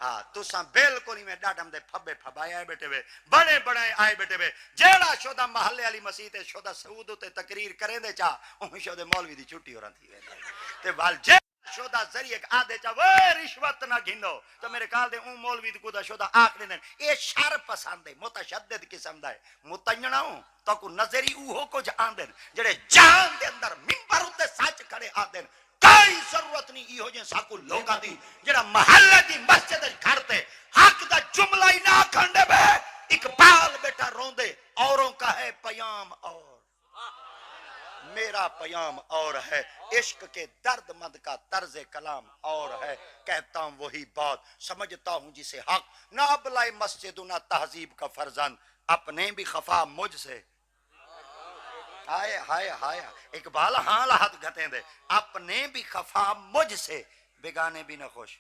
ہاں تساں بالکل ہی میں ڈاڈم دے پھبے پھبائے آئے بیٹھے وے بڑے بڑے آئے بیٹھے وے جیڑا شودا محلے والی مسیح تے شودا سعود تے تقریر کریں دے چا اون شودے مولوی دی چھٹی ہو رہی وے تے وال جے شودا ذریعے آدھے چا وہ رشوت نہ گھنو تو میرے خیال دے اون مولوی دی کودا شودا آکھنے دین اے شر پسند ہے متشدد قسم دا ہے متنجنا ہوں تو کو نظری اوہو کچھ آندن جڑے جان دے اندر منبر تے سچ کھڑے آندن کوئی ضرورت نہیں یہ ہو جائے ساکو لوگا دی جڑا محلے دی مسجد گھر تے حق دا جملہ ہی نہ کھنڈے بے اقبال بیٹا روندے اوروں کا ہے پیام اور میرا پیام اور ہے عشق کے درد مند کا طرز کلام اور ہے کہتا ہوں وہی بات سمجھتا ہوں جسے حق نہ ابلائے مسجد نہ تہذیب کا فرزند اپنے بھی خفا مجھ سے ہائے ہائے ہائے اقبال ہاں لحظ گھٹیں دے اپنے بھی خفا مجھ سے بیگانے بھی نہ خوش